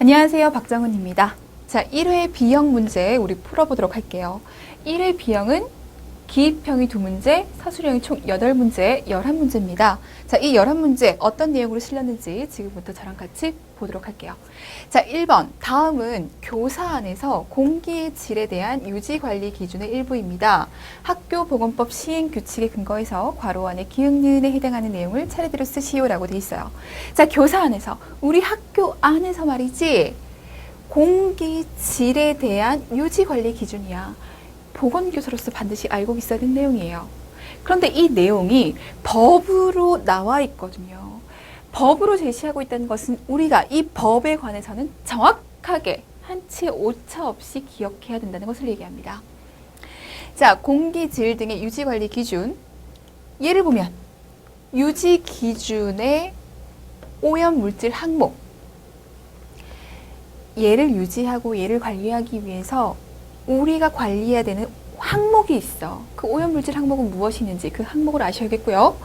안녕하세요. 박정은입니다. 자, 1회 B형 문제 우리 풀어보도록 할게요. 1회 B형은 기입형이 2문제, 사술형이 총 8문제, 11문제입니다. 자, 이 11문제 어떤 내용으로 실렸는지 지금부터 저랑 같이 보도록 할게요. 자, 1번. 다음은 교사 안에서 공기의 질에 대한 유지관리 기준의 일부입니다. 학교보건법 시행규칙에 근거해서 괄호 안에 기응니은에 해당하는 내용을 차례대로 쓰시오라고 돼 있어요. 자, 교사 안에서, 우리 학교 안에서 말이지, 공기 질에 대한 유지관리 기준이야. 보건교사로서 반드시 알고 있어야 되는 내용이에요. 그런데 이 내용이 법으로 나와 있거든요. 법으로 제시하고 있다는 것은 우리가 이 법에 관해서는 정확하게 한치의 오차 없이 기억해야 된다는 것을 얘기합니다. 자, 공기질 등의 유지관리 기준. 예를 보면 유지 기준의 오염물질 항목. 얘를 유지하고 얘를 관리하기 위해서 우리가 관리해야 되는 항목이 있어. 그 오염물질 항목은 무엇이 있는지 그 항목을 아셔야겠고요.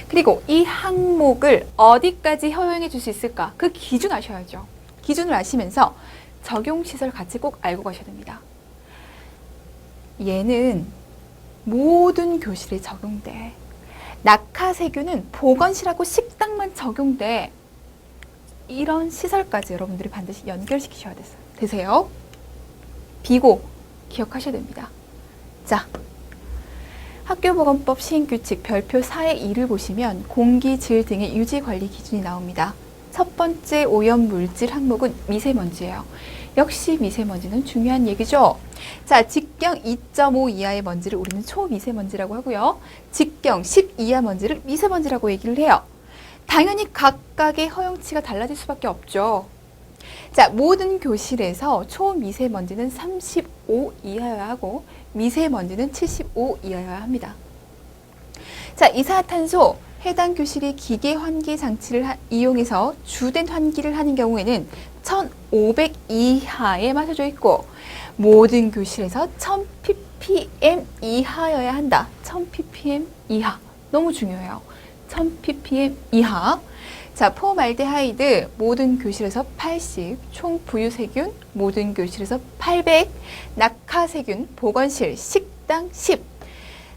그리고 이 항목을 어디까지 허용해 줄 수 있을까? 그 기준 아셔야죠. 기준을 아시면서 적용시설 같이 꼭 알고 가셔야 됩니다. 얘는 모든 교실에 적용돼. 낙하세균은 보건실하고 식당만 적용돼. 이런 시설까지 여러분들이 반드시 연결시키셔야 되세요. 비고 기억하셔야 됩니다. 자, 학교보건법 시행규칙 별표 4의 2를 보시면 공기, 질 등의 유지관리 기준이 나옵니다. 첫 번째 오염물질 항목은 미세먼지예요. 역시 미세먼지는 중요한 얘기죠. 자, 직경 2.5 이하의 먼지를 우리는 초미세먼지라고 하고요. 직경 10 이하 먼지를 미세먼지라고 얘기를 해요. 당연히 각각의 허용치가 달라질 수밖에 없죠. 자, 모든 교실에서 초미세먼지는 35 이하여야 하고 미세먼지는 75 이하여야 합니다. 자, 이산화탄소 해당 교실이 기계 환기 장치를 이용해서 주된 환기를 하는 경우에는 1500 이하에 맞춰져 있고 모든 교실에서 1000ppm 이하여야 한다. 1000ppm 이하. 너무 중요해요. 1000ppm 이하. 자, 포말데하이드 모든 교실에서 80, 총 부유세균 모든 교실에서 800, 낙하세균 보건실 식당 10,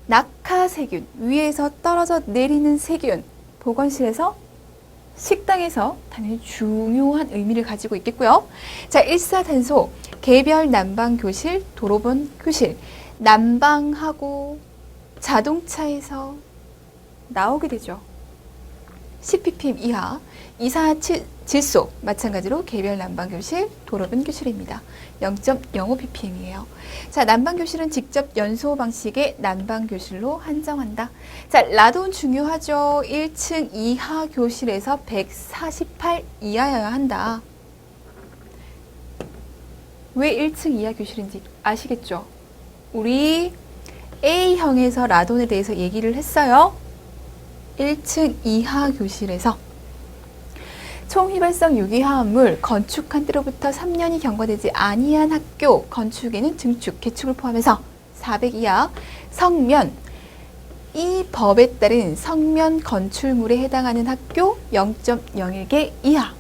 낙하세균 위에서 떨어져 내리는 세균 보건실에서 식당에서 당연히 중요한 의미를 가지고 있겠고요. 자, 일사탄소 개별 난방교실, 도로변 교실 난방하고 자동차에서 나오게 되죠. 10ppm 이하, 이산화질소 마찬가지로 개별 난방교실, 도로변 교실입니다. 0.05ppm이에요. 자, 난방교실은 직접 연소 방식의 난방교실로 한정한다. 자, 라돈 중요하죠. 1층 이하 교실에서 148 이하여야 한다. 왜 1층 이하 교실인지 아시겠죠? 우리 A형에서 라돈에 대해서 얘기를 했어요. 1층 이하 교실에서 총휘발성 유기화합물 건축한 때로부터 3년이 경과되지 아니한 학교 건축에는 증축, 개축을 포함해서 400 이하 성면, 이 법에 따른 성면 건축물에 해당하는 학교 0.01개 이하.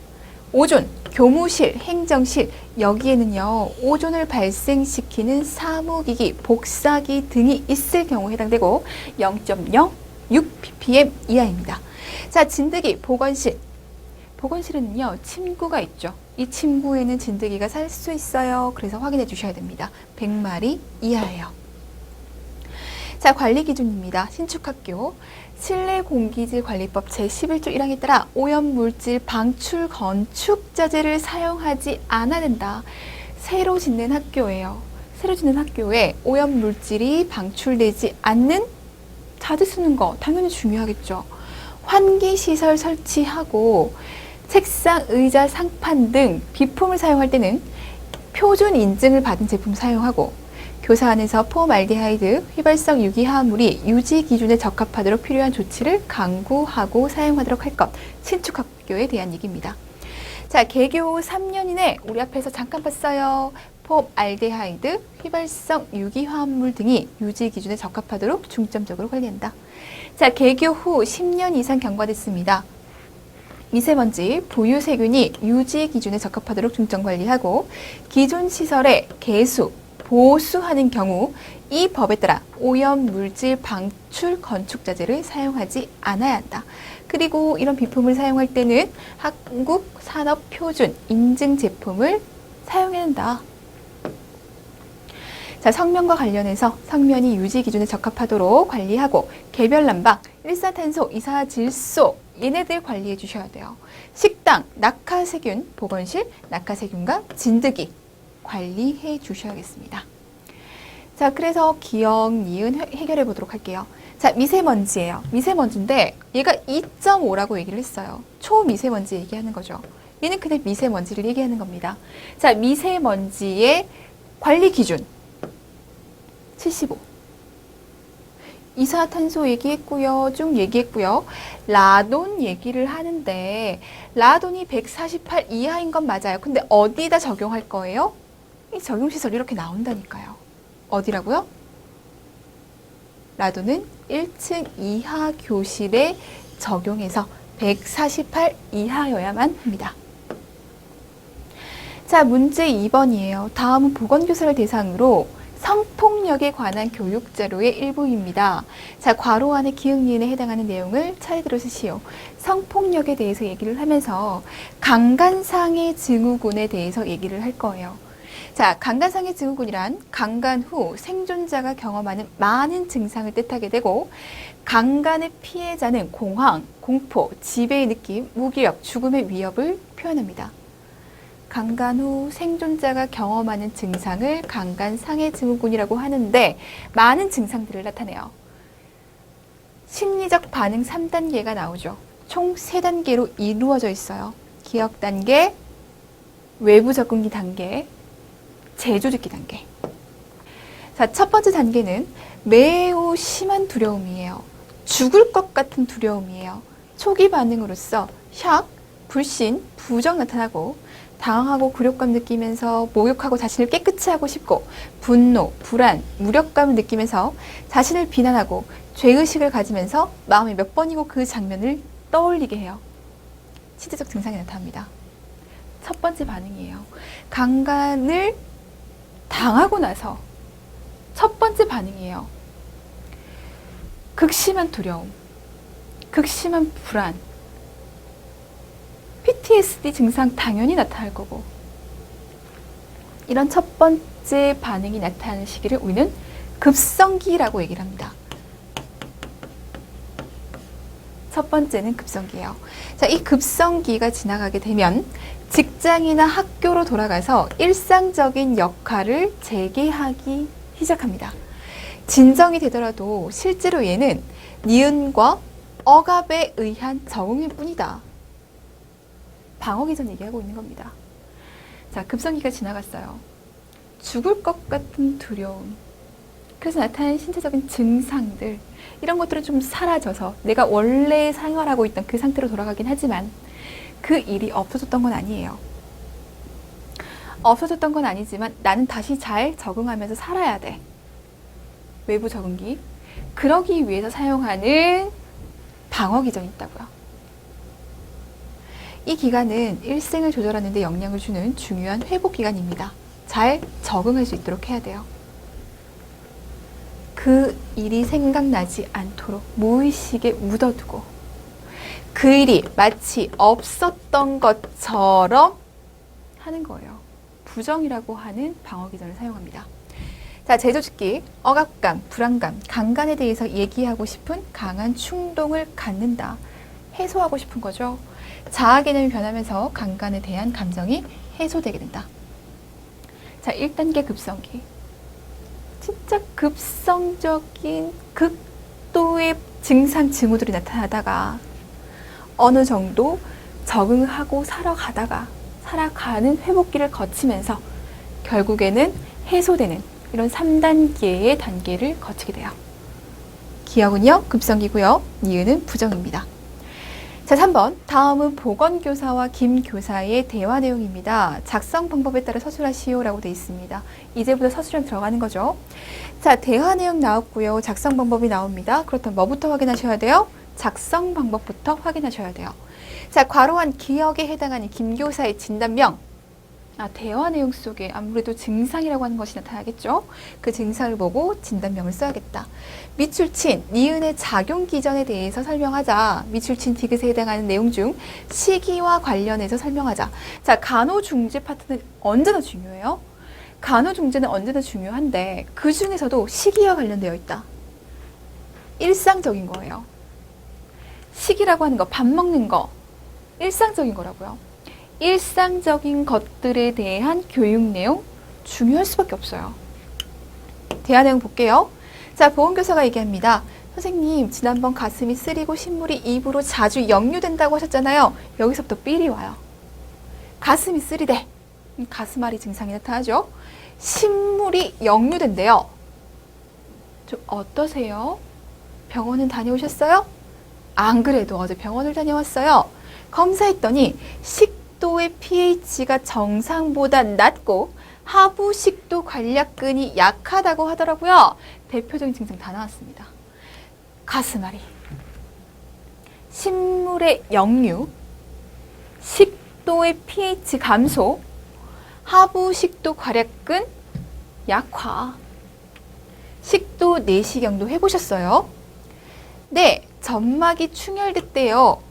오존, 교무실, 행정실 여기에는요 오존을 발생시키는 사무기기, 복사기 등이 있을 경우 해당되고 0.06ppm 이하입니다. 자, 진드기, 보건실. 보건실에는요, 침구가 있죠. 이 침구에는 진드기가 살 수 있어요. 그래서 확인해 주셔야 됩니다. 100마리 이하예요. 자, 관리 기준입니다. 신축학교. 실내공기질관리법 제11조 1항에 따라 오염물질 방출 건축 자재를 사용하지 않아야 된다. 새로 짓는 학교예요. 새로 짓는 학교에 오염물질이 방출되지 않는 자재 쓰는 거 당연히 중요하겠죠. 환기시설 설치하고 책상, 의자, 상판 등 비품을 사용할 때는 표준 인증을 받은 제품 사용하고 교사 안에서 포말데하이드, 휘발성 유기화합물이 유지 기준에 적합하도록 필요한 조치를 강구하고 사용하도록 할 것. 신축학교에 대한 얘기입니다. 자, 개교 3년 이내 우리 앞에서 잠깐 봤어요. 포알데하이드, 휘발성 유기화합물 등이 유지 기준에 적합하도록 중점적으로 관리한다. 자, 개교 후 10년 이상 경과됐습니다. 미세먼지, 보유 세균이 유지 기준에 적합하도록 중점 관리하고 기존 시설의 개수, 보수하는 경우 이 법에 따라 오염 물질 방출 건축 자재를 사용하지 않아야 한다. 그리고 이런 비품을 사용할 때는 한국 산업 표준 인증 제품을 사용해야 한다. 자, 성면과 관련해서 성면이 유지 기준에 적합하도록 관리하고 개별 난방, 일산탄소, 이산질소 얘네들 관리해 주셔야 돼요. 식당, 낙하세균, 보건실, 낙하세균과 진드기 관리해 주셔야겠습니다. 자, 그래서 기억, 니은 해결해 보도록 할게요. 자, 미세먼지예요. 미세먼지인데 얘가 2.5라고 얘기를 했어요. 초미세먼지 얘기하는 거죠. 얘는 그냥 미세먼지를 얘기하는 겁니다. 자, 미세먼지의 관리 기준 75. 이산화탄소 얘기했고요. 쭉 얘기했고요. 라돈 얘기를 하는데 라돈이 148 이하인 건 맞아요. 근데 어디다 적용할 거예요? 이 적용시설 이렇게 나온다니까요. 어디라고요? 라돈은 1층 이하 교실에 적용해서 148 이하여야만 합니다. 자, 문제 2번이에요. 다음은 보건교사를 대상으로 성폭력에 관한 교육 자료의 일부입니다. 자, 괄호 안에 기역, 니은에 해당하는 내용을 차례대로 쓰시오. 성폭력에 대해서 얘기를 하면서 강간상해 증후군에 대해서 얘기를 할 거예요. 자, 강간상해 증후군이란 강간 후 생존자가 경험하는 많은 증상을 뜻하게 되고 강간의 피해자는 공황, 공포, 지배의 느낌, 무기력, 죽음의 위협을 표현합니다. 강간 후 생존자가 경험하는 증상을 강간상해 증후군이라고 하는데 많은 증상들을 나타내요. 심리적 반응 3단계가 나오죠. 총 3단계로 이루어져 있어요. 기억 단계, 외부 접근기 단계, 재조직기 단계. 자, 첫 번째 단계는 매우 심한 두려움이에요. 죽을 것 같은 두려움이에요. 초기 반응으로서 샥, 불신, 부정 나타나고 당황하고 굴욕감 느끼면서 목욕하고 자신을 깨끗이 하고 싶고 분노, 불안, 무력감을 느끼면서 자신을 비난하고 죄의식을 가지면서 마음에 몇 번이고 그 장면을 떠올리게 해요. 신체적 증상이 나타납니다. 첫 번째 반응이에요. 강간을 당하고 나서 첫 번째 반응이에요. 극심한 두려움, 극심한 불안, PTSD 증상 당연히 나타날 거고 이런 첫 번째 반응이 나타나는 시기를 우리는 급성기라고 얘기를 합니다. 첫 번째는 급성기예요. 자, 이 급성기가 지나가게 되면 직장이나 학교로 돌아가서 일상적인 역할을 재개하기 시작합니다. 진정이 되더라도 실제로 얘는 니은과 억압에 의한 적응일 뿐이다. 방어기전 얘기하고 있는 겁니다. 자, 급성기가 지나갔어요. 죽을 것 같은 두려움. 그래서 나타나는 신체적인 증상들. 이런 것들은 좀 사라져서 내가 원래 생활하고 있던 그 상태로 돌아가긴 하지만 그 일이 없어졌던 건 아니에요. 없어졌던 건 아니지만 나는 다시 잘 적응하면서 살아야 돼. 외부 적응기. 그러기 위해서 사용하는 방어기전이 있다고요. 이 기간은 일생을 조절하는 데 영향을 주는 중요한 회복 기간입니다. 잘 적응할 수 있도록 해야 돼요. 그 일이 생각나지 않도록 무의식에 묻어두고 그 일이 마치 없었던 것처럼 하는 거예요. 부정이라고 하는 방어기전을 사용합니다. 자, 재조직기, 억압감, 불안감, 강간에 대해서 얘기하고 싶은 강한 충동을 갖는다. 해소하고 싶은 거죠. 자아 개념이 변하면서 강간에 대한 감정이 해소되게 된다. 자, 1단계 급성기. 진짜 급성적인 극도의 증상, 징후들이 나타나다가 어느 정도 적응하고 살아가는 회복기를 거치면서 결국에는 해소되는 이런 3단계의 단계를 거치게 돼요. 기억은요, 급성기고요. 니은은 부정입니다. 자, 3번. 다음은 보건교사와 김교사의 대화 내용입니다. 작성 방법에 따라 서술하시오라고 되어 있습니다. 이제부터 서술형 들어가는 거죠. 자, 대화 내용 나왔고요. 작성 방법이 나옵니다. 그렇다면 뭐부터 확인하셔야 돼요? 작성 방법부터 확인하셔야 돼요. 자, 괄호한 기억에 해당하는 김교사의 진단명. 대화 내용 속에 아무래도 증상이라고 하는 것이 나타나겠죠. 그 증상을 보고 진단명을 써야겠다. 미출친, 니은의 작용 기전에 대해서 설명하자. 미출친 디귿에 해당하는 내용 중 시기와 관련해서 설명하자. 자, 간호중재 파트는 언제나 중요해요. 간호중재는 언제나 중요한데 그 중에서도 시기와 관련되어 있다. 일상적인 거예요. 시기라고 하는 거, 밥 먹는 거, 일상적인 거라고요. 일상적인 것들에 대한 교육 내용 중요할 수밖에 없어요. 대화 내용 볼게요. 자, 보험교사가 얘기합니다. 선생님, 지난번 가슴이 쓰리고 신물이 입으로 자주 역류된다고 하셨잖아요. 여기서부터 삘이 와요. 가슴이 쓰리대. 가슴앓이 증상이 나타나죠. 신물이 역류된대요. 좀 어떠세요? 병원은 다녀오셨어요? 안 그래도 어제 병원을 다녀왔어요. 검사했더니 식도의 pH가 정상보다 낮고 하부 식도 관략근이 약하다고 하더라고요. 대표적인 증상 다 나왔습니다. 가슴앓이, 신물의 역류, 식도의 pH 감소, 하부 식도 관략근 약화, 식도 내시경도 해보셨어요? 네, 점막이 충혈됐대요.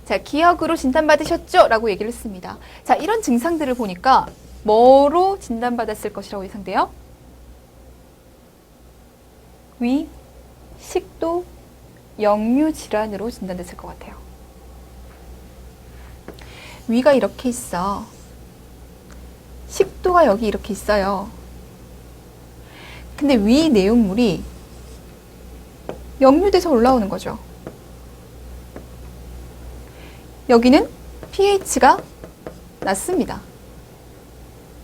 자, 기억으로 진단받으셨죠? 라고 얘기를 했습니다. 자, 이런 증상들을 보니까 뭐로 진단받았을 것이라고 예상돼요? 위, 식도, 역류 질환으로 진단됐을 것 같아요. 위가 이렇게 있어. 식도가 여기 이렇게 있어요. 근데 위 내용물이 역류돼서 올라오는 거죠. 여기는 pH가 낮습니다.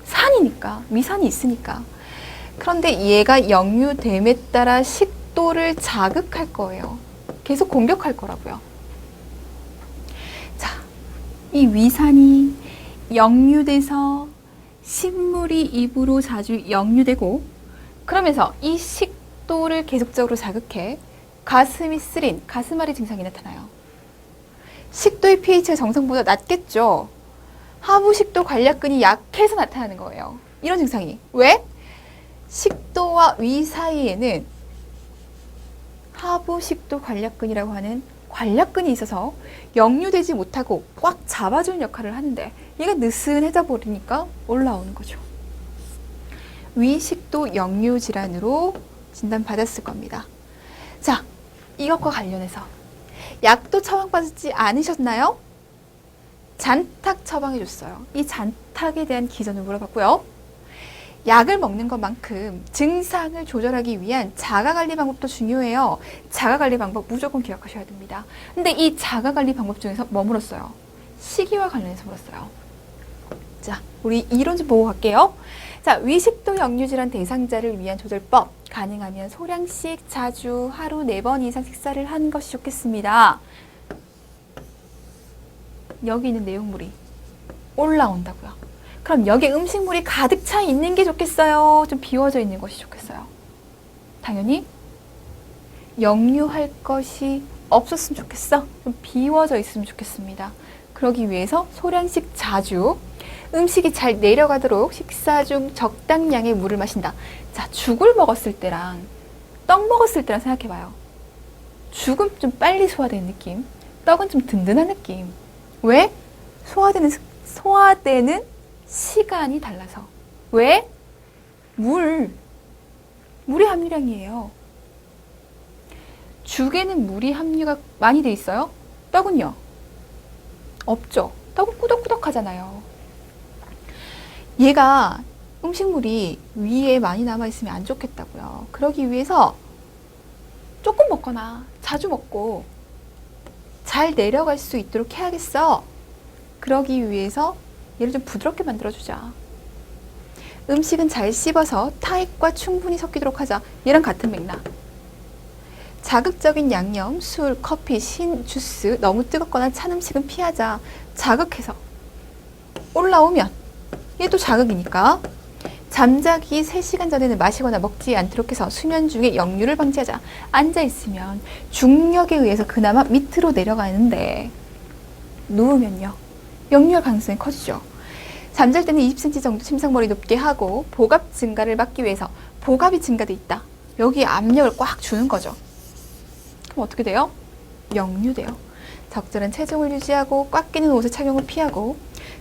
산이니까, 위산이 있으니까. 그런데 얘가 역류됨에 따라 식도를 자극할 거예요. 계속 공격할 거라고요. 자, 이 위산이 역류돼서 신물이 입으로 자주 역류되고 그러면서 이 식도를 계속적으로 자극해 가슴이 쓰린 가슴앓이 증상이 나타나요. 식도의 pH가 정상보다 낮겠죠. 하부 식도 관략근이 약해서 나타나는 거예요. 이런 증상이. 왜? 식도와 위 사이에는 하부 식도 관략근이라고 하는 관략근이 있어서 역류되지 못하고 꽉 잡아주는 역할을 하는데 얘가 느슨해져 버리니까 올라오는 거죠. 위 식도 역류 질환으로 진단받았을 겁니다. 자, 이것과 관련해서 약도 처방받지 않으셨나요? 잔탁 처방해줬어요. 이 잔탁에 대한 기전을 물어봤고요. 약을 먹는 것만큼 증상을 조절하기 위한 자가관리 방법도 중요해요. 자가관리 방법 무조건 기억하셔야 됩니다. 근데 이 자가관리 방법 중에서 뭐 물었어요? 시기와 관련해서 물었어요. 자, 우리 이론 좀 보고 갈게요. 자, 위식도 역류질환 대상자를 위한 조절법. 가능하면 소량씩 자주 하루 4번 이상 식사를 하는 것이 좋겠습니다. 여기 있는 내용물이 올라온다고요. 그럼 여기에 음식물이 가득 차 있는 게 좋겠어요? 좀 비워져 있는 것이 좋겠어요? 당연히 역류할 것이 없었으면 좋겠어? 좀 비워져 있으면 좋겠습니다. 그러기 위해서 소량씩 자주 음식이 잘 내려가도록 식사 중 적당량의 물을 마신다. 자, 죽을 먹었을 때랑 떡 먹었을 때랑 생각해봐요. 죽은 좀 빨리 소화되는 느낌, 떡은 좀 든든한 느낌. 왜? 소화되는 시간이 달라서. 왜? 물의 함유량이에요. 죽에는 물이 함유가 많이 돼 있어요? 떡은요? 없죠. 떡은 꾸덕꾸덕 하잖아요. 얘가 음식물이 위에 많이 남아있으면 안 좋겠다고요. 그러기 위해서 조금 먹거나 자주 먹고 잘 내려갈 수 있도록 해야겠어. 그러기 위해서 얘를 좀 부드럽게 만들어주자. 음식은 잘 씹어서 타액과 충분히 섞이도록 하자. 얘랑 같은 맥락. 자극적인 양념, 술, 커피, 신, 주스, 너무 뜨겁거나 찬 음식은 피하자. 자극해서 올라오면 얘도 자극이니까 잠자기 3시간 전에는 마시거나 먹지 않도록 해서 수면 중에 역류를 방지하자. 앉아있으면 중력에 의해서 그나마 밑으로 내려가는데 누우면요. 역류할 가능성이 커지죠. 잠잘 때는 20cm 정도 침상머리 높게 하고 복압 증가를 막기 위해서 복압이 증가돼 있다. 여기에 압력을 꽉 주는 거죠. 그럼 어떻게 돼요? 역류돼요. 적절한 체중을 유지하고 꽉 끼는 옷의 착용을 피하고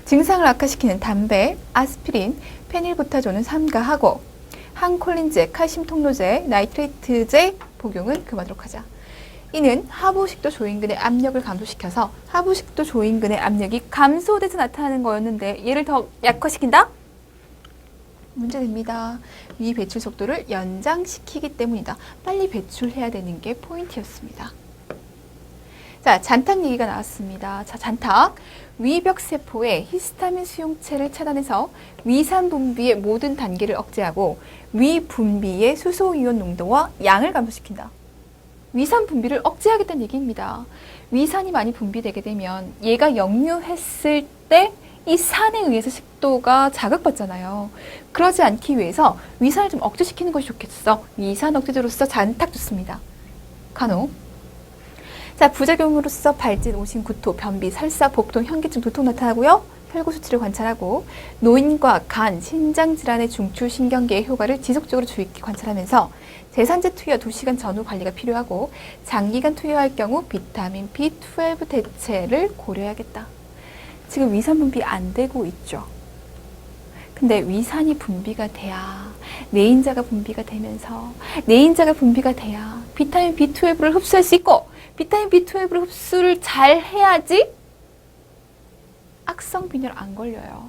증상을 악화시키는 담배, 아스피린, 페닐부타존은 삼가하고 항콜린제, 칼슘 통로제, 나이트레이트제 복용은 금하도록 하자. 이는 하부식도 조인근의 압력을 감소시켜서 하부식도 조인근의 압력이 감소돼서 나타나는 거였는데 얘를 더 약화시킨다? 문제됩니다. 위 배출 속도를 연장시키기 때문이다. 빨리 배출해야 되는 게 포인트였습니다. 자, 잔탁 얘기가 나왔습니다. 자, 잔탁. 위벽세포의 히스타민 수용체를 차단해서 위산 분비의 모든 단계를 억제하고 위 분비의 수소이온 농도와 양을 감소시킨다. 위산 분비를 억제하겠다는 얘기입니다. 위산이 많이 분비되게 되면 얘가 역류했을 때 이 산에 의해서 식도가 자극받잖아요. 그러지 않기 위해서 위산을 좀 억제시키는 것이 좋겠어. 위산 억제제로서 잔탁 좋습니다. 간혹. 자, 부작용으로서 발진, 오심, 구토, 변비, 설사, 복통, 현기증, 도통 나타나고요. 혈구 수치를 관찰하고 노인과 간, 신장 질환의 중추 신경계의 효과를 지속적으로 주의 깊게 관찰하면서 제산제 투여 2시간 전후 관리가 필요하고 장기간 투여할 경우 비타민 B12 대체를 고려해야겠다. 지금 위산 분비 안 되고 있죠. 근데 위산이 분비가 돼야 내인자가 분비가 되면서 내인자가 분비가 돼야 비타민 B12를 흡수할 수 있고 비타민 B12를 흡수를 잘 해야지 악성 빈혈 안 걸려요.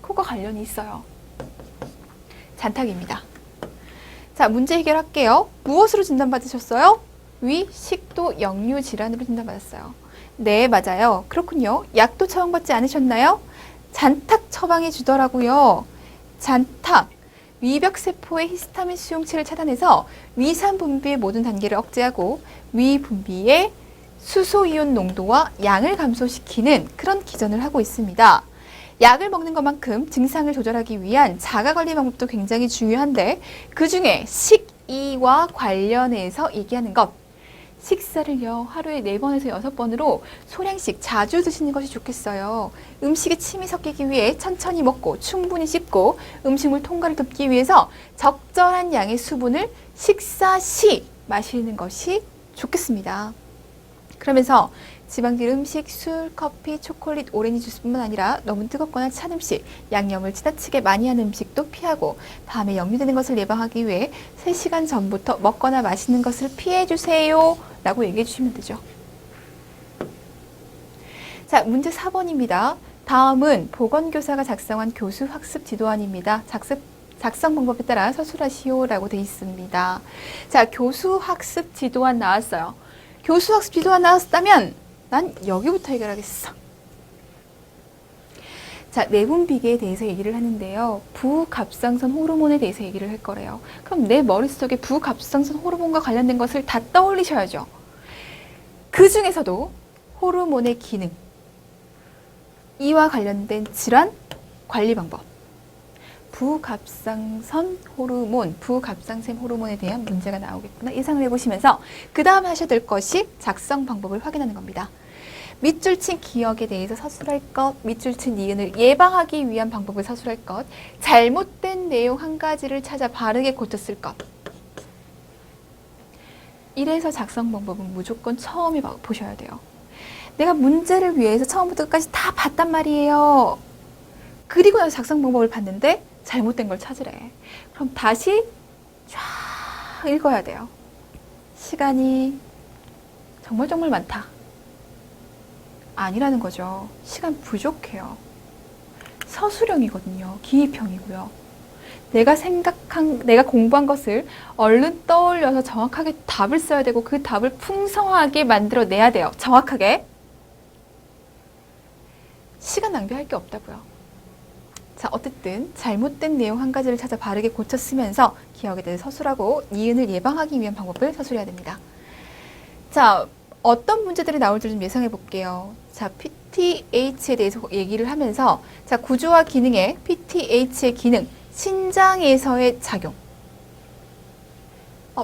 그거 관련이 있어요. 잔탁입니다. 자, 문제 해결할게요. 무엇으로 진단받으셨어요? 위, 식도, 역류 질환으로 진단받았어요. 네, 맞아요. 그렇군요. 약도 처방받지 않으셨나요? 잔탁 처방해 주더라고요. 잔탁. 위벽세포의 히스타민 수용체를 차단해서 위산 분비의 모든 단계를 억제하고 위 분비의 수소이온 농도와 양을 감소시키는 그런 기전을 하고 있습니다. 약을 먹는 것만큼 증상을 조절하기 위한 자가관리 방법도 굉장히 중요한데 그 중에 식이와 관련해서 얘기하는 것. 식사를요, 하루에 4번에서 6번으로 소량씩 자주 드시는 것이 좋겠어요. 음식에 침이 섞이기 위해 천천히 먹고 충분히 씹고 음식물 통과를 돕기 위해서 적절한 양의 수분을 식사 시 마시는 것이 좋겠습니다. 그러면서 지방질 음식, 술, 커피, 초콜릿, 오렌지 주스뿐만 아니라 너무 뜨겁거나 찬 음식, 양념을 지나치게 많이 하는 음식도 피하고 밤에 역류되는 것을 예방하기 위해 3시간 전부터 먹거나 마시는 것을 피해주세요 라고 얘기해 주시면 되죠. 자, 문제 4번입니다. 다음은 보건교사가 작성한 교수학습 지도안입니다. 작성 방법에 따라 서술하시오 라고 되어 있습니다. 자, 교수학습 지도안 나왔어요. 교수학습 지도안 나왔다면 난 여기부터 해결하겠어. 자, 내분비계에 대해서 얘기를 하는데요. 부갑상선 호르몬에 대해서 얘기를 할 거래요. 그럼 내 머릿속에 부갑상선 호르몬과 관련된 것을 다 떠올리셔야죠. 그 중에서도 호르몬의 기능, 이와 관련된 질환, 관리 방법, 부갑상선 호르몬, 부갑상샘 호르몬에 대한 문제가 나오겠구나 예상을 해보시면서 그 다음 하셔야 될 것이 작성 방법을 확인하는 겁니다. 밑줄 친 기억에 대해서 서술할 것, 밑줄 친 니은을 예방하기 위한 방법을 서술할 것, 잘못된 내용 한 가지를 찾아 바르게 고쳤을 것. 이래서 작성 방법은 무조건 처음에 보셔야 돼요. 내가 문제를 위해서 처음부터 끝까지 다 봤단 말이에요. 그리고 나서 작성 방법을 봤는데 잘못된 걸 찾으래. 그럼 다시 쫙 읽어야 돼요. 시간이 정말 많다. 아니라는 거죠. 시간 부족해요. 서술형이거든요. 기입형이고요. 내가 공부한 것을 얼른 떠올려서 정확하게 답을 써야 되고 그 답을 풍성하게 만들어내야 돼요. 정확하게. 시간 낭비할 게 없다고요. 자, 어쨌든 잘못된 내용 한 가지를 찾아 바르게 고쳐 쓰면서 기억에 대해 서술하고 니은을 예방하기 위한 방법을 서술해야 됩니다. 자, 어떤 문제들이 나올지 좀 예상해 볼게요. 자, PTH에 대해서 얘기를 하면서 자, 구조와 기능의 PTH의 기능, 신장에서의 작용.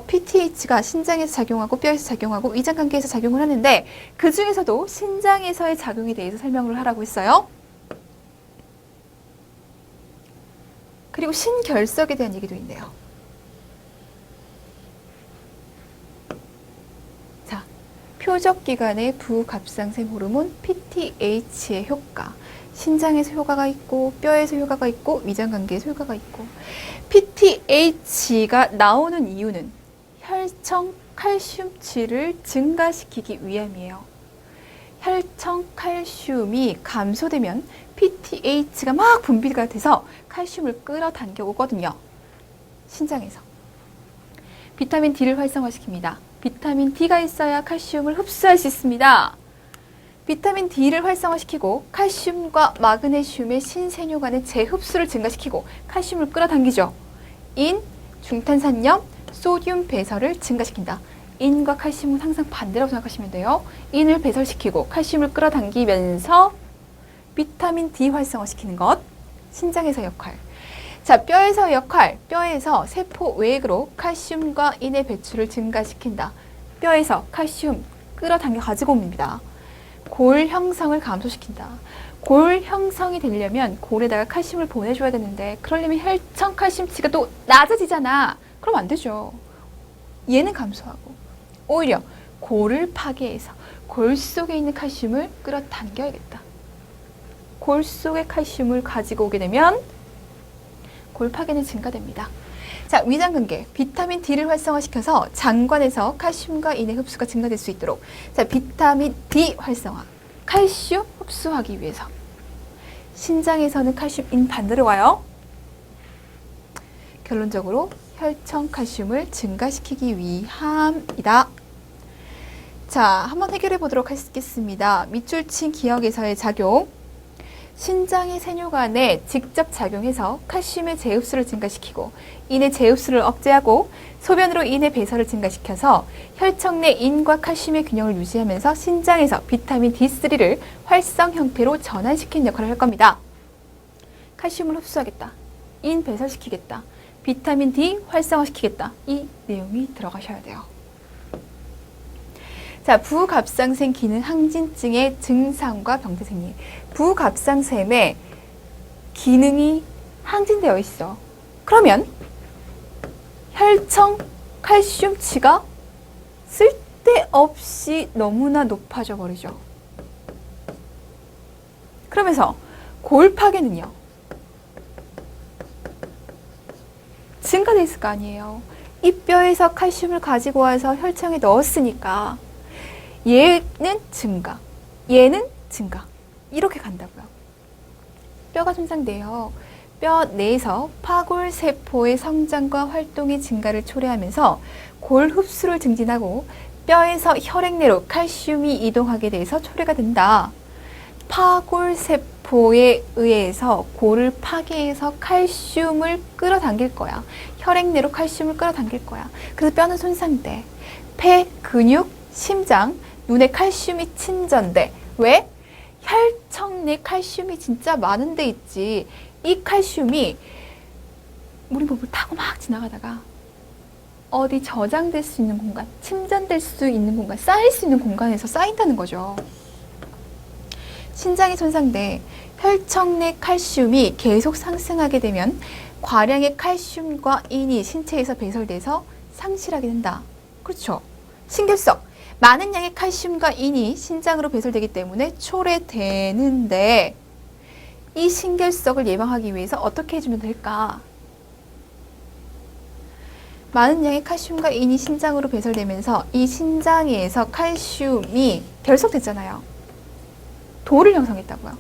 PTH가 신장에서 작용하고 뼈에서 작용하고 위장관계에서 작용을 하는데 그 중에서도 신장에서의 작용에 대해서 설명을 하라고 했어요. 그리고 신결석에 대한 얘기도 있네요. 자, 표적기관의 부갑상생 호르몬 PTH의 효과. 신장에서 효과가 있고 뼈에서 효과가 있고 위장관계에서 효과가 있고 PTH가 나오는 이유는 혈청 칼슘치를 증가시키기 위함이에요. 혈청 칼슘이 감소되면 PTH가 막 분비가 돼서 칼슘을 끌어당겨 오거든요. 신장에서. 비타민 D를 활성화시킵니다. 비타민 D가 있어야 칼슘을 흡수할 수 있습니다. 비타민 D를 활성화시키고 칼슘과 마그네슘의 신세뇨간의 재흡수를 증가시키고 칼슘을 끌어당기죠. 인, 중탄산염, 소듐 배설을 증가시킨다. 인과 칼슘은 항상 반대라고 생각하시면 돼요. 인을 배설시키고 칼슘을 끌어당기면서 비타민 D 활성화시키는 것. 신장에서 역할. 자, 뼈에서 역할. 뼈에서 세포 외액으로 칼슘과 인의 배출을 증가시킨다. 뼈에서 칼슘 끌어당겨 가지고 옵니다. 골 형성을 감소시킨다. 골 형성이 되려면 골에다가 칼슘을 보내줘야 되는데 그러려면 혈청 칼슘치가 또 낮아지잖아. 그럼 안 되죠. 얘는 감소하고 오히려 골을 파괴해서 골 속에 있는 칼슘을 끌어당겨야겠다. 골 속에 칼슘을 가지고 오게 되면 골 파괴는 증가됩니다. 자, 위장관계. 비타민 D를 활성화시켜서 장관에서 칼슘과 인의 흡수가 증가될 수 있도록. 자, 비타민 D 활성화. 칼슘 흡수하기 위해서. 신장에서는 칼슘 인 반대로 와요. 결론적으로 혈청 칼슘을 증가시키기 위함이다. 자, 한번 해결해 보도록 하겠습니다. 밑줄친 기억에서의 작용. 신장의 세뇨간에 직접 작용해서 칼슘의 재흡수를 증가시키고 인의 재흡수를 억제하고 소변으로 인의 배설을 증가시켜서 혈청 내 인과 칼슘의 균형을 유지하면서 신장에서 비타민 D3를 활성 형태로 전환시키는 역할을 할 겁니다. 칼슘을 흡수하겠다. 인 배설시키겠다. 비타민 D 활성화시키겠다. 이 내용이 들어가셔야 돼요. 자, 부갑상생 기능 항진증의 증상과 병태 생리. 부갑상샘의 기능이 항진되어 있어. 그러면 혈청 칼슘치가 쓸데없이 너무나 높아져 버리죠. 그러면서 골 파괴는요. 증가돼 있을 거 아니에요. 이 뼈에서 칼슘을 가지고 와서 혈청에 넣었으니까 얘는 증가, 얘는 증가. 이렇게 간다고요. 뼈가 손상돼요. 뼈 내에서 파골세포의 성장과 활동의 증가를 초래하면서 골 흡수를 증진하고 뼈에서 혈액 내로 칼슘이 이동하게 돼서 초래가 된다. 파골세포에 의해서 골을 파괴해서 칼슘을 끌어당길 거야. 혈액 내로 칼슘을 끌어당길 거야. 그래서 뼈는 손상돼. 폐, 근육, 심장, 눈에 칼슘이 침전돼. 왜? 혈청 내 칼슘이 진짜 많은 데 있지. 이 칼슘이 우리 몸을 타고 막 지나가다가 어디 저장될 수 있는 공간, 침전될 수 있는 공간, 쌓일 수 있는 공간에서 쌓인다는 거죠. 신장이 손상돼 혈청 내 칼슘이 계속 상승하게 되면 과량의 칼슘과 인이 신체에서 배설돼서 상실하게 된다. 그렇죠. 신결석. 많은 양의 칼슘과 인이 신장으로 배설되기 때문에 초래되는데 이 신결석을 예방하기 위해서 어떻게 해주면 될까? 많은 양의 칼슘과 인이 신장으로 배설되면서 이 신장에서 칼슘이 결석됐잖아요. 돌을 형성했다고요.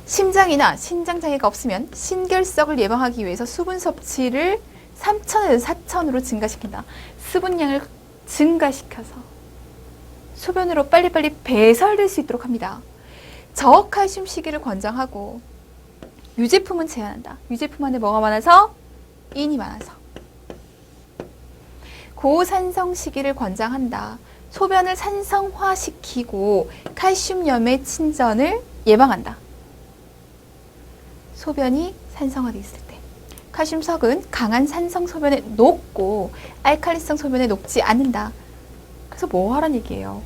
심장이나 신장장애가 없으면 신결석을 예방하기 위해서 수분 섭취를 3,000에서 4,000으로 증가시킨다. 수분량을 증가시켜서 소변으로 빨리빨리 배설될 수 있도록 합니다. 저칼슘 시기를 권장하고 유제품은 제한한다. 유제품 안에 뭐가 많아서? 인이 많아서. 고산성 시기를 권장한다. 소변을 산성화시키고 칼슘염의 침전을 예방한다. 소변이 산성화되어 있을 때. 칼슘석은 강한 산성 소변에 녹고 알칼리성 소변에 녹지 않는다. 그래서 뭐 하란 얘기예요?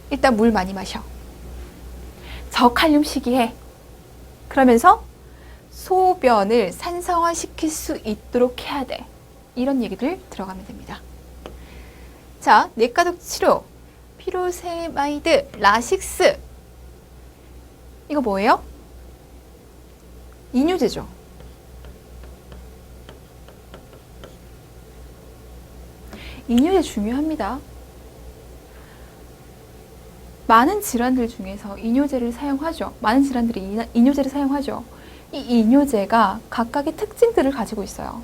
일단 물 많이 마셔. 저칼륨 시기에. 그러면서 소변을 산성화시킬 수 있도록 해야 돼. 이런 얘기들 들어가면 됩니다. 자, 뇌가독 치료. 피로세마이드, 라식스. 이거 뭐예요? 이뇨제죠. 이뇨제 중요합니다. 많은 질환들 중에서 이뇨제를 사용하죠. 많은 질환들이 이뇨제를 사용하죠. 이 이뇨제가 각각의 특징들을 가지고 있어요.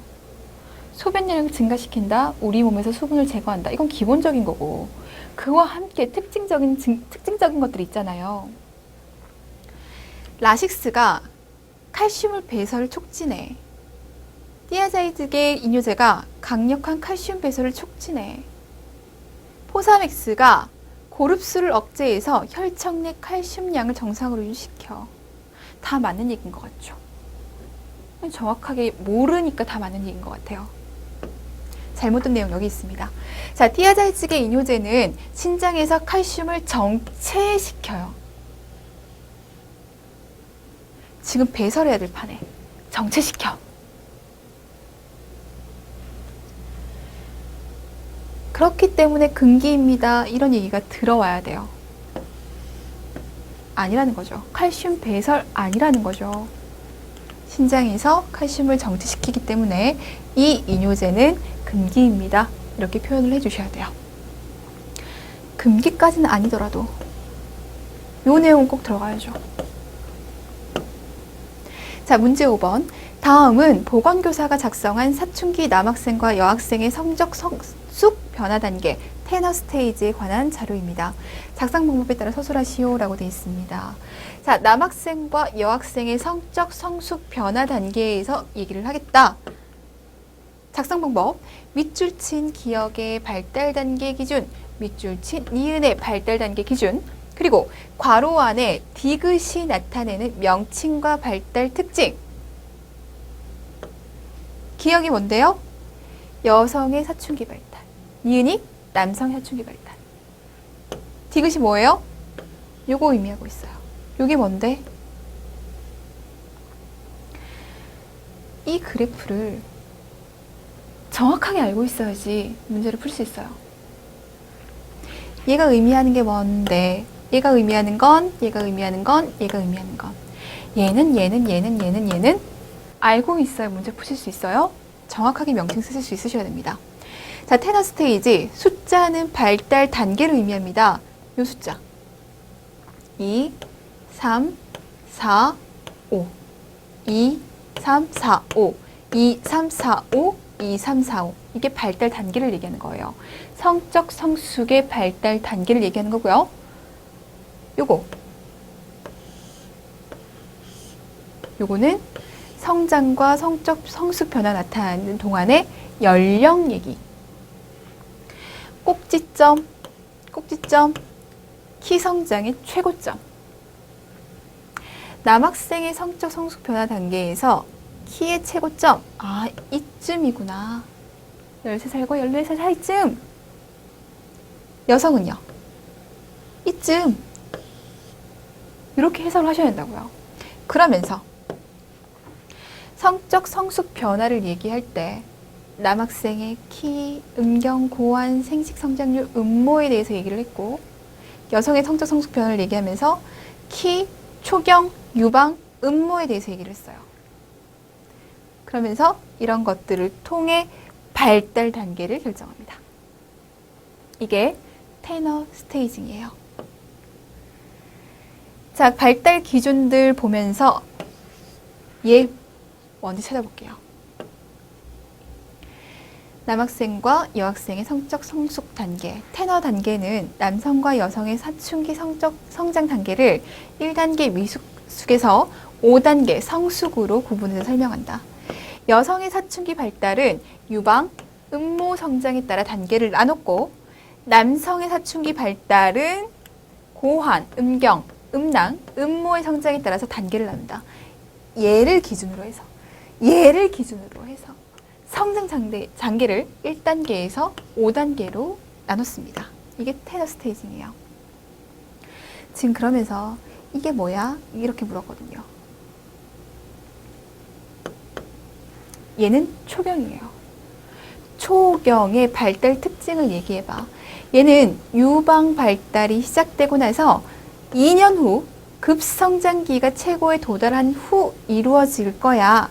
소변량을 증가시킨다, 우리 몸에서 수분을 제거한다. 이건 기본적인 거고, 그와 함께 특징적인 것들이 있잖아요. 라식스가 칼슘을 배설을 촉진해. 티아자이드계 이뇨제가 강력한 칼슘 배설을 촉진해. 포사맥스가 고릅수를 억제해서 혈청 내 칼슘량을 정상으로 유지시켜. 다 맞는 얘기인 것 같죠? 정확하게 모르니까 다 맞는 얘기인 것 같아요. 잘못된 내용 여기 있습니다. 자, 티아자이드계 이뇨제는 신장에서 칼슘을 정체시켜요. 지금 배설해야 될 판에 정체시켜. 그렇기 때문에 금기입니다. 이런 얘기가 들어와야 돼요. 아니라는 거죠. 칼슘 배설 아니라는 거죠. 신장에서 칼슘을 정체시키기 때문에 이 이뇨제는 금기입니다. 이렇게 표현을 해주셔야 돼요. 금기까지는 아니더라도 요 내용은 꼭 들어가야죠. 자, 문제 5번. 다음은 보건교사가 작성한 사춘기 남학생과 여학생의 성적 성숙 변화 단계 테너 스테이지에 관한 자료입니다. 작성 방법에 따라 서술하시오 라고 되어 있습니다. 자, 남학생과 여학생의 성적 성숙 변화 단계에서 얘기를 하겠다. 작성 방법. 밑줄친 기억의 발달 단계 기준, 밑줄친 니은의 발달 단계 기준, 그리고 괄호 안에 디귿이 나타내는 명칭과 발달 특징. 기억이 뭔데요? 여성의 사춘기 발달. 니은이 남성의 사춘기 발달. 디귿이 뭐예요? 요거 의미하고 있어요. 요게 뭔데? 이 그래프를 정확하게 알고 있어야지 문제를 풀 수 있어요. 얘가 의미하는 게 뭔데? 얘가 의미하는 건, 얘가 의미하는 건, 얘가 의미하는 건. 얘는 알고 있어야 문제 푸실 수 있어요. 정확하게 명칭 쓰실 수 있으셔야 됩니다. 자, 테너 스테이지. 숫자는 발달 단계를 의미합니다. 요 숫자. 2, 3, 4, 5. 2, 3, 4, 5. 2, 3, 4, 5. 2, 3, 4, 5. 이게 발달 단계를 얘기하는 거예요. 성적 성숙의 발달 단계를 얘기하는 거고요. 요거는 성장과 성적 성숙 변화 나타나는 동안의 연령 얘기. 꼭지점, 키 성장의 최고점. 남학생의 성적 성숙 변화 단계에서 키의 최고점. 아, 이쯤이구나. 13살과 14살 사이쯤. 여성은요? 이쯤. 이렇게 해석을 하셔야 된다고요. 그러면서 성적 성숙 변화를 얘기할 때 남학생의 키, 음경, 고환, 생식 성장률, 음모에 대해서 얘기를 했고, 여성의 성적 성숙 변화를 얘기하면서 키, 초경, 유방, 음모에 대해서 얘기를 했어요. 그러면서 이런 것들을 통해 발달 단계를 결정합니다. 이게 테너 스테이징이에요. 자, 발달 기준들 보면서 얘 먼저 찾아볼게요. 남학생과 여학생의 성적 성숙 단계. 테너 단계는 남성과 여성의 사춘기 성적 성장 단계를 1단계 미숙에서 5단계 성숙으로 구분해서 설명한다. 여성의 사춘기 발달은 유방, 음모 성장에 따라 단계를 나눴고, 남성의 사춘기 발달은 고환, 음경, 음낭, 음모의 성장에 따라서 단계를 나눈다. 얘를 기준으로 해서 얘를 기준으로 해서 성장 단계를 1단계에서 5단계로 나눴습니다. 이게 테너 스테이징이에요. 지금 그러면서 이게 뭐야? 이렇게 물었거든요. 얘는 초경이에요. 초경의 발달 특징을 얘기해봐. 얘는 유방 발달이 시작되고 나서 2년 후 급성장기가 최고에 도달한 후 이루어질 거야.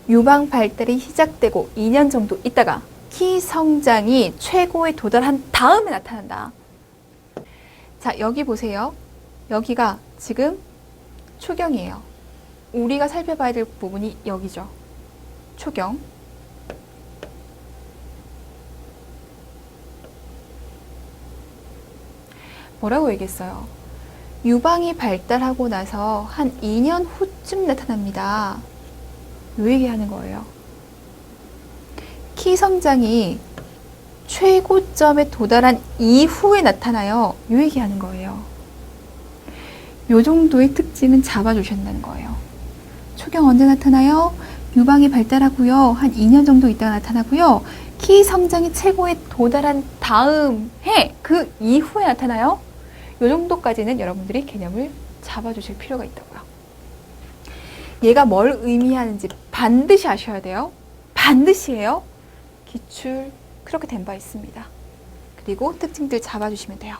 유방 발달이 시작되고 2년 정도 있다가 키 성장이 최고에 도달한 다음에 나타난다. 자, 여기 보세요. 여기가 지금 초경이에요. 우리가 살펴봐야 될 부분이 여기죠. 초경. 뭐라고 얘기했어요? 유방이 발달하고 나서 한 2년 후쯤 나타납니다. 요 얘기하는 거예요. 키 성장이 최고점에 도달한 이후에 나타나요. 요 얘기하는 거예요. 요 정도의 특징은 잡아주신다는 거예요. 초경 언제 나타나요? 유방이 발달하고요. 한 2년 정도 있다가 나타나고요. 키 성장이 최고에 도달한 다음 해, 그 이후에 나타나요. 요 정도까지는 여러분들이 개념을 잡아주실 필요가 있다고요. 얘가 뭘 의미하는지 반드시 아셔야 돼요. 반드시 해요. 기출 그렇게 된 바 있습니다. 그리고 특징들 잡아주시면 돼요.